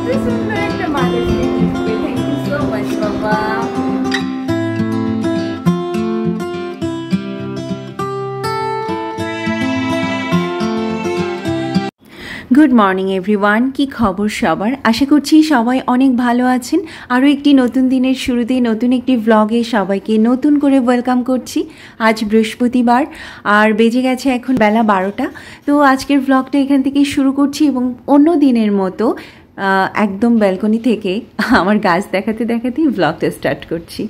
এত সুন্দর একটা মাদার্স ডে গিফট পেয়ে থ্যাংক ইউ সো মাচ বাবা। গুড মর্নিং এভরিওয়ান, কি খবর সবার? আশা করছি সবাই অনেক ভালো আছেন। আরও একটি নতুন দিনের শুরুতে নতুন একটি ভ্লগে সবাইকে নতুন করে ওয়েলকাম করছি। আজ বৃহস্পতিবার আর বেজে গেছে এখন বেলা 12টা। তো আজকের ভ্লগটা এখান থেকে শুরু করছি এবং অন্য দিনের মতো একদম ব্যালকনি থেকে আমার গাছ দেখাতে দেখাতেই ভ্লগটা স্টার্ট করছি।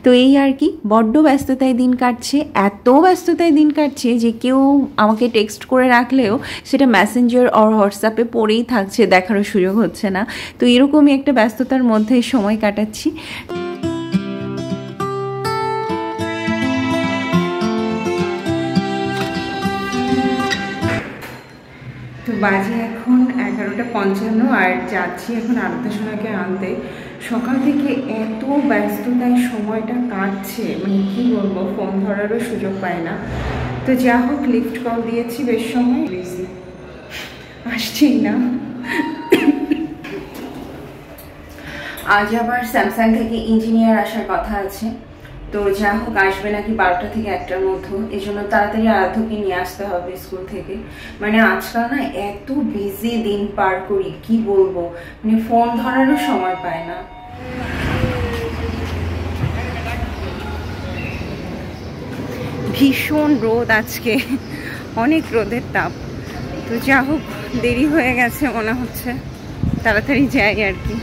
তো এই আর কি, বড্ড ব্যস্ততায় দিন কাটছে, এত ব্যস্ততায় দিন কাটছে যে কেউ আমাকে টেক্সট করে রাখলেও সেটা মেসেঞ্জার আর হোয়াটসঅ্যাপে পড়েই থাকছে, দেখারও সুযোগ হচ্ছে না। তো এরকমই একটা ব্যস্ততার মধ্যে সময় কাটাচ্ছি। তো বাজে এখন 11:55 আর যাচ্ছি এখন আরাধ্যা আনতে। সকাল থেকে এত ব্যস্ততায় সময়টা কাটছে, মানে কি বলবো, ফোন ধরারও সুযোগ পায় না। তো যা হোক, লিফট কল দিয়েছি বেশ সময়, বিজি আসছেই না। আজ আবার স্যামসাং থেকে ইঞ্জিনিয়ার আসার কথা আছে। তো যা হোক, আসবে নাকি 12টা থেকে 1টার মধ্যে, এই জন্য তাড়াতাড়ি আরাধ্যকে নিয়ে আসতে হবে স্কুল থেকে। মানে আজকাল না এত বিজি দিন পার করি, কি বলবো, মানে ফোন ধরারও সময় পায় না। ভীষণ রোদ আজকে, অনেক রোদের তাপ। তো যা হোক, দেরি হয়ে গেছে মনে হচ্ছে, তাড়াতাড়ি যাই আর কি।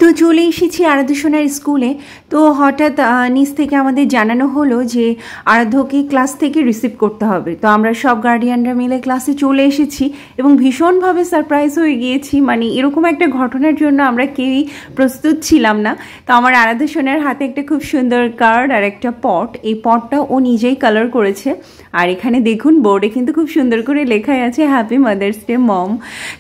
তো চলে এসেছি আরাধ্য সোনার স্কুলে। তো হঠাৎ নিচ থেকে আমাদের জানানো হলো যে আরাধ্যকে ক্লাস থেকে রিসিভ করতে হবে। তো আমরা সব গার্ডিয়ানরা মিলে ক্লাসে চলে এসেছি এবং ভীষণভাবে সারপ্রাইজ হয়ে গিয়েছি। মানে এরকম একটা ঘটনার জন্য আমরা কেউই প্রস্তুত ছিলাম না। তো আমার আরাধ্য সোনার হাতে একটা খুব সুন্দর কার্ড আর একটা পট, এই পটটা ও নিজেই কালার করেছে। আর এখানে দেখুন বোর্ডে কিন্তু খুব সুন্দর করে লেখাই আছে হ্যাপি মাদার্স ডে মম।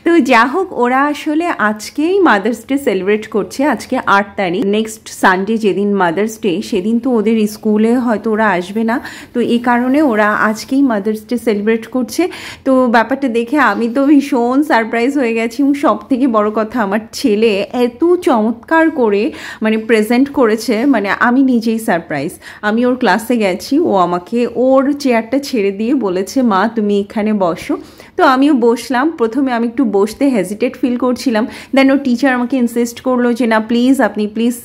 তো যা হোক, ওরা আসলে আজকেই মাদার্স ডে সেলিব্রেট করছে। আজকে 8 তারিখ, নেক্সট সানডে যেদিন মাদার্স ডে, সেদিন তো ওদের স্কুলে হয়তো ওরা আসবে না। তো এই কারণে ওরা আজকেই মাদার্স ডে সেলিব্রেট করছে। তো ব্যাপারটা দেখে আমি তো ভীষণ সারপ্রাইজ হয়ে গেছি। এবং সব থেকে বড় কথা, আমার ছেলে এত চমৎকার করে মানে প্রেজেন্ট করেছে, মানে আমি নিজেই সারপ্রাইজ। আমি ওর ক্লাসে গেছি, ও আমাকে ওর চেয়ারটা ছেড়ে দিয়ে বলেছে, মা তুমি এখানে বসো। তো আমিও বসলাম। প্রথমে আমি একটু বসতে হেজিটেট ফিল করছিলাম, দেন ওর টিচার আমাকে ইনসিস্ট করলো যে না প্লিজ, আপনি প্লিজ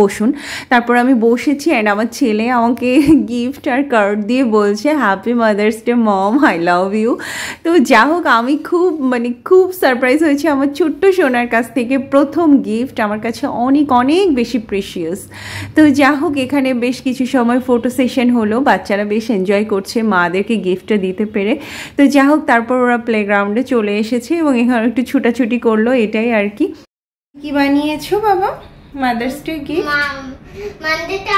বসুন। তারপর আমি বসেছি অ্যান্ড আমার ছেলে আমাকে গিফট আর কার্ড দিয়ে বলছে happy mother's day mom, I love you. তো যা হোক, আমি খুব সারপ্রাইজ হয়েছি। আমার ছোট্ট সোনার কাছ থেকে প্রথম গিফট আমার কাছে অনেক অনেক বেশি প্রেশিয়াস। তো যা হোক, এখানে বেশ কিছু সময় ফটো সেশন হলো, বাচ্চারা বেশ এনজয় করছে মাদেরকে গিফটটা দিতে পেরে। তো যা হোক, তারপর ওরা প্লেগ্রাউন্ডে চলে এসেছে এবং এখানে একটু ছুটাছুটি করলো, এটাই আর কি। কি বানিয়েছো বাবা মাদার্স ডে গিফট? মানডেটা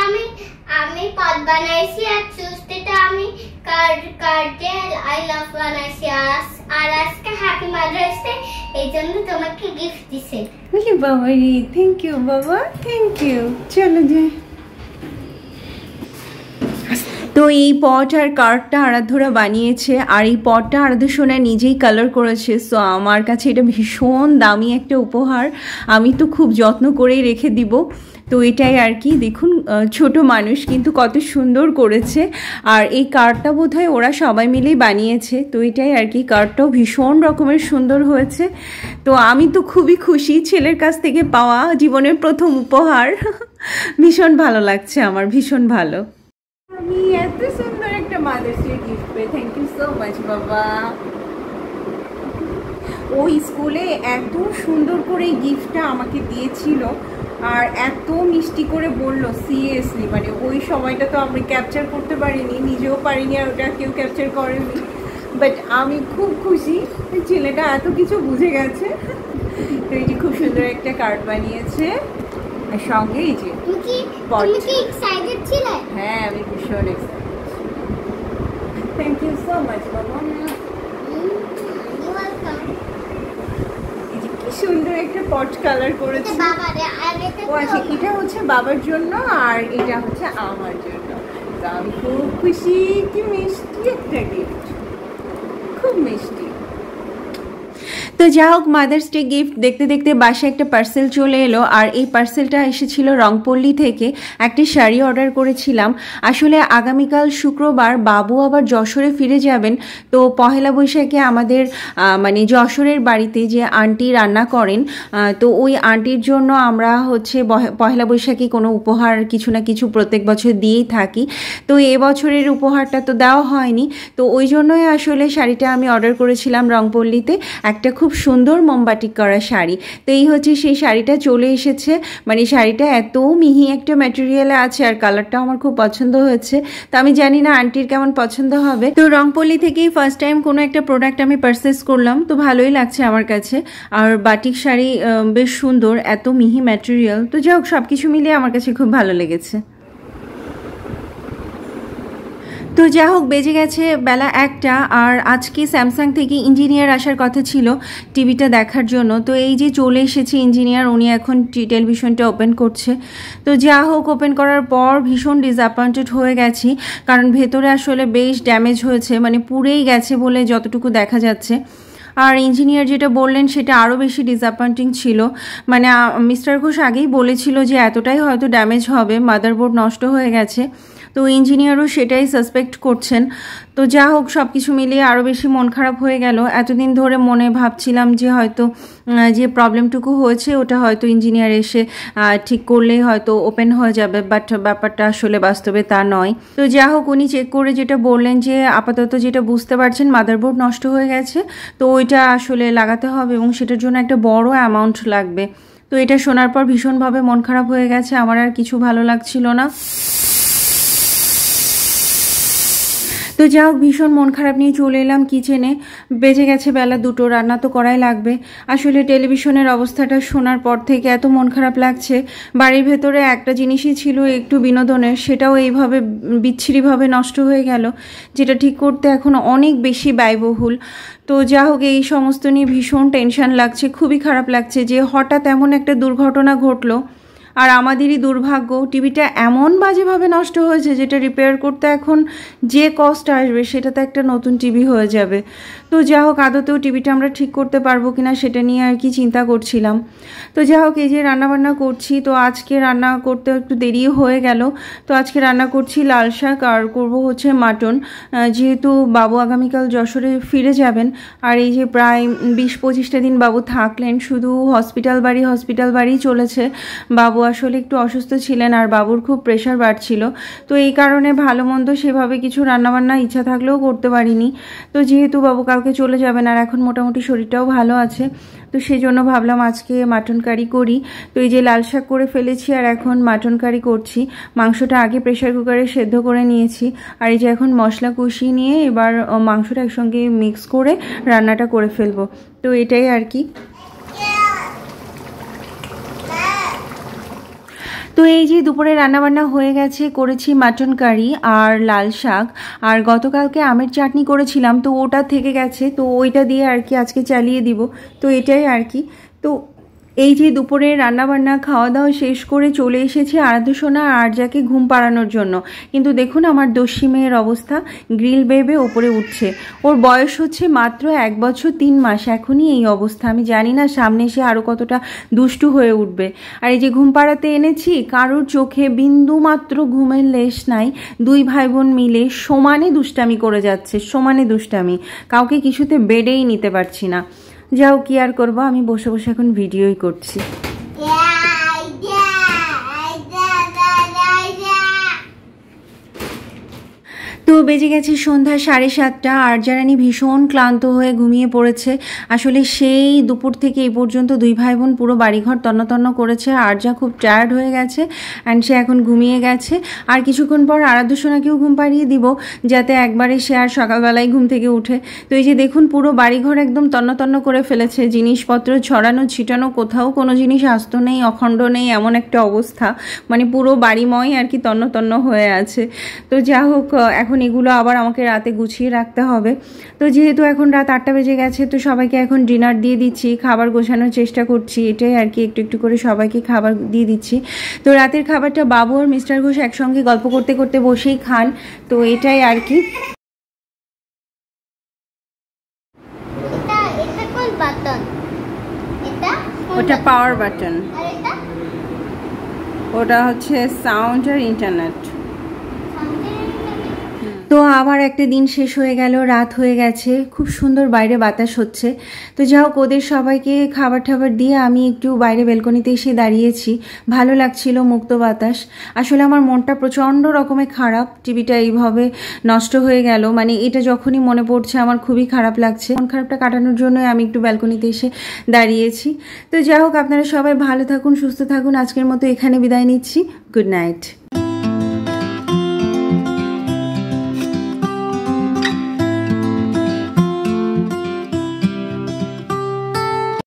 আমি পট বানাইছি আর টিউসডেটা আমি কার্ডে আই লাভ বানাইছি। আর আজকে হ্যাপি মাদার্স ডে, এইজন্য তোমাকে গিফট দিছি। বলি বাবা রে, থ্যাংক ইউ বাবা, থ্যাংক ইউ। চলো যাই। তো এই পট আর কার্ডটা আরাধ্যরা বানিয়েছে, আর এই পটটা আরাধ্য সোনা নিজেই কালার করেছে। সো আমার কাছে এটা ভীষণ দামি একটা উপহার, আমি তো খুব যত্ন করেই রেখে দিব। তো এটাই আর কি, দেখুন ছোট মানুষ কিন্তু কত সুন্দর করেছে। আর এই কার্ডটা বোধহয় ওরা সবাই মিলেই বানিয়েছে। তো এটাই আর কি, কার্ডটাও ভীষণ রকমের সুন্দর হয়েছে। তো আমি তো খুবই খুশি, ছেলের কাছ থেকে পাওয়া জীবনের প্রথম উপহার। ভীষণ ভালো লাগছে আমার, ভীষণ ভালো। আমি এত সুন্দর একটা মাদার্স ডে গিফট পেয়ে থ্যাংক ইউ সো মাচ বাবা। ওই স্কুলে এত সুন্দর করে গিফটটা আমাকে দিয়েছিল আর এত মিষ্টি করে বললো, সিরিয়াসলি মানে ওই সময়টা তো আমি ক্যাপচার করতে পারিনি, নিজেও পারিনি আর ওটা কেউ ক্যাপচার করেনি। বাট আমি খুব খুশি, ছেলেটা এত কিছু বুঝে গেছে। তো এই যে খুব সুন্দর একটা কার্ড বানিয়েছে, সঙ্গে এই যে তুমি কি এক্সাইটেড ছিলে? হ্যাঁ, আমি ভীষণ excited. Thank you so much বাবা। এই যে কি সুন্দর একটা পট কালার করেছে। ও আচ্ছা, এটা হচ্ছে বাবার জন্য আর এটা হচ্ছে আমার জন্য। তো আমি খুব খুশি, কি মিষ্টি একটা গিফট, খুব মিষ্টি। তো যা হোক মাদার্স ডে গিফট দেখতে দেখতে বাসায় একটা পার্সেল চলে এলো, আর এই পার্সেলটা এসেছিল রংপল্লী থেকে। একটি শাড়ি অর্ডার করেছিলাম। আসলে আগামীকাল শুক্রবার বাবু আবার যশোরে ফিরে যাবেন, তো পহেলা বৈশাখে আমাদের মানে যশোরের বাড়িতে যে আন্টি রান্না করেন, তো ওই আন্টির জন্য আমরা হচ্ছে পহেলা বৈশাখে কোনো উপহার কিছু না কিছু প্রত্যেক বছর দিয়েই থাকি। তো এবছরের উপহারটা তো দেওয়া হয়নি, তো ওই জন্যই আসলে শাড়িটা আমি অর্ডার করেছিলাম রংপল্লীতে। একটা খুব সুন্দর মোমবাটিক করা শাড়ি। তো এই হচ্ছে সেই শাড়িটা চলে এসেছে। মানে শাড়িটা এত মিহি একটা ম্যাটেরিয়ালে আছে আর কালারটাও আমার খুব পছন্দ হয়েছে। তো আমি জানি না আন্টির কেমন পছন্দ হবে। তো রংপল্লী থেকেই ফার্স্ট টাইম কোনো একটা প্রোডাক্ট আমি পারচেস করলাম, তো ভালোই লাগছে আমার কাছে। আর বাটিক শাড়ি বেশ সুন্দর, এত মিহি ম্যাটেরিয়াল। তো যাই হোক, সব কিছু মিলিয়ে আমার কাছে খুব ভালো লেগেছে। তো যা হোক, বেজে গেছে বেলা 1টা, আর আজকে স্যামসাং থেকে ইঞ্জিনিয়ার আসার কথা ছিল টিভিটা দেখার জন্য। তো এই যে চলে এসেছে ইঞ্জিনিয়ার, উনি এখন টেলিভিশনটা ওপেন করছে। তো যা হোক, ওপেন করার পর ভীষণ ডিসঅ্যাপয়েন্টেড হয়ে গেছি, কারণ ভেতরে আসলে বেশ ড্যামেজ হয়েছে, মানে পুড়েই গেছে বলে যতটুকু দেখা যাচ্ছে। আর ইঞ্জিনিয়ার যেটা বললেন সেটা আরও বেশি ডিসঅ্যাপয়েন্টিং ছিল। মানে মিস্টার ঘোষ আগেই বলেছিল যে এতটাই হয়তো ড্যামেজ হবে, মাদারবোর্ড নষ্ট হয়ে গেছে। তো ইঞ্জিনিয়ারও সেটাই সাসপেক্ট করছেন। তো যা হোক, সব কিছু মিলিয়ে আরও বেশি মন খারাপ হয়ে গেল। এতদিন ধরে মনে ভাবছিলাম যে হয়তো যে প্রবলেমটুকু হয়েছে ওটা হয়তো ইঞ্জিনিয়ার এসে ঠিক করলেই হয়তো ওপেন হয়ে যাবে, বাট ব্যাপারটা আসলে বাস্তবে তা নয়। তো যা হোক, উনি চেক করে যেটা বললেন যে আপাতত যেটা বুঝতে পারছেন মাদারবোর্ড নষ্ট হয়ে গেছে, তো ওইটা আসলে লাগাতে হবে এবং সেটার জন্য একটা বড় অ্যামাউন্ট লাগবে। তো এটা শোনার পর ভীষণভাবে মন খারাপ হয়ে গেছে, আমার আর কিছু ভালো লাগছিল না। তো যা হোক, ভীষণ মন খারাপ নিয়ে চলে এলাম কিচেনে। বেজে গেছে বেলা 2টো, রান্না তো করাই লাগবে। আসলে টেলিভিশনের অবস্থাটা শোনার পর থেকে এত মন খারাপ লাগছে। বাড়ির ভেতরে একটা জিনিসই ছিল একটু বিনোদনের, সেটাও এইভাবে বিচ্ছিরিভাবে নষ্ট হয়ে গেল, যেটা ঠিক করতে এখন অনেক বেশি ব্যয়বহুল। তো যা হোক, এই সমস্ত নিয়ে ভীষণ টেনশন লাগছে, খুবই খারাপ লাগছে যে হঠাৎ এমন একটা দুর্ঘটনা ঘটলো। আর আমাদেরই দুর্ভাগ্য, টিভিটা এমন বাজেভাবে নষ্ট হয়েছে যেটা রিপেয়ার করতে এখন যে কস্ট আসবে সেটাতে একটা নতুন টিভি হয়ে যাবে। তো যা হোক, আদতেও টিভিটা আমরা ঠিক করতে পারবো কিনা সেটা নিয়ে আর কি চিন্তা করছিলাম। তো যা হোক, এই যে রান্নাবান্না করছি, তো আজকে রান্না করতে একটু দেরিও হয়ে গেল। তো আজকে রান্না করছি লাল শাক, আর করবো হচ্ছে মাটন, যেহেতু বাবু আগামীকাল যশোরে ফিরে যাবেন। আর এই যে প্রায় 20-25টা দিন বাবু থাকলেন, শুধু হসপিটাল বাড়ি চলেছে। বাবু আসলে একটু অসুস্থ ছিলেন আর বাবুর খুব প্রেশার বাড়ছিল, তো এই কারণে ভালো মন্দ সেভাবে কিছু রান্নাবান্না ইচ্ছা থাকলেও করতে পারিনি। তো যেহেতু বাবু কালকে চলে যাবেন আর এখন মোটামুটি শরীরটাও ভালো আছে, তো সেই জন্য ভাবলাম আজকে মাটন কারি করি। তো এই যে লাল শাক করে ফেলেছি আর এখন মাটন কারি করছি। মাংসটা আগে প্রেশার কুকারে সেদ্ধ করে নিয়েছি, আর এই যে এখন মশলা কষিয়ে নিয়ে এবার মাংসটা একসঙ্গে মিক্স করে রান্নাটা করে ফেলবো। তো এটাই আর কি। তো এই যে দুপুরে রান্নাবান্না হয়ে গেছে, করেছি মাটন কারি আর লাল শাক, আর গতকালকে আমের চাটনি করেছিলাম, তো ওটা থেকে গেছে, তো ওইটা দিয়ে আর কি আজকে চালিয়ে দিব। তো এটাই আর কি। তো এই যে দুপুরে রান্নাবান্না খাওয়া দাওয়া শেষ করে চলে এসেছি আরাধ্য সোনা আর আরজাকে ঘুম পাড়ানোর জন্য। কিন্তু দেখুন আমার দস্যি মেয়ের অবস্থা, গ্রিল বেবে ওপরে উঠছে। ওর বয়স হচ্ছে মাত্র 1 বছর 3 মাস, এখনই এই অবস্থা। আমি জানি না সামনে এসে আরও কতটা দুষ্টু হয়ে উঠবে। আর এই যে ঘুম পাড়াতে এনেছি, কারোর চোখে বিন্দু মাত্র ঘুমের লেশ নাই। 2 ভাই বোন মিলে সমানে দুষ্টামি করে যাচ্ছে, সমানে দুষ্টামি, কাউকে কিছুতে বেডেই নিতে পারছি না। যাও, কি আর করবো, আমি বসে বসে এখন ভিডিওই করছি। তো বেজে গেছে সন্ধ্যা 7:30, আর জারানি ভীষণ ক্লান্ত হয়ে ঘুমিয়ে পড়েছে। আসলে সেই দুপুর থেকে এই পর্যন্ত 2 ভাই বোন পুরো বাড়িঘর তন্ন করেছে। আরজা খুব টায়ার্ড হয়ে গেছে অ্যান্ড সে এখন ঘুমিয়ে গেছে। আর কিছুক্ষণ পর আরাধ্য সোনাকেও ঘুম পাড়িয়ে দিব, যাতে একবারে সে আর সকালবেলায় ঘুম থেকে উঠে। তো এই যে দেখুন, পুরো বাড়িঘর একদম তন্ন করে ফেলেছে, জিনিসপত্র ছড়ানো ছিটানো, কোথাও কোনো জিনিস আস্ত নেই, অখণ্ড নেই, এমন একটা অবস্থা। মানে পুরো বাড়িময় আর কি তন্ন হয়ে আছে। তো যা হোক, এখন এগুলো আবার আমাকে রাতে গুছিয়ে রাখতে হবে। তো যেহেতু এখন রাত 8টা বেজে গেছে, তো সবাইকে এখন ডিনার দিয়ে দিচ্ছি, খাবার গোছানোর চেষ্টা করছি, এটাই আর কি। একটু করে সবাইকে খাবার দিয়ে দিচ্ছি। তো রাতের খাবারটা বাবু আর মিস্টার ঘোষ একসঙ্গে গল্প করতে করতে বসেই খান, তো এটাই আর কি। বাটন, এটা ওটা পাওয়ার বাটন, আর এটা ওটা হচ্ছে সাউন্ড আর ইন্টারনেট। তো আবার একটা দিন শেষ হয়ে গেল, রাত হয়ে গেছে, খুব সুন্দর বাইরে বাতাস হচ্ছে। তো যা হোক, ওদের সবাইকে খাবার টাবার দিয়ে আমি একটু বাইরে বেলকনিতে এসে দাঁড়িয়েছি। ভালো লাগছিল মুক্ত বাতাস। আসলে আমার মনটা প্রচণ্ড রকমের খারাপ, টিভিটা এইভাবে নষ্ট হয়ে গেল, মানে এটা যখনই মনে পড়ছে আমার খুবই খারাপ লাগছে। মন খারাপটা কাটানোর জন্য আমি একটু ব্যালকনিতে এসে দাঁড়িয়েছি। তো যা হোক, আপনারা সবাই ভালো থাকুন, সুস্থ থাকুন। আজকের মতো এখানে বিদায় নিচ্ছি। Good night.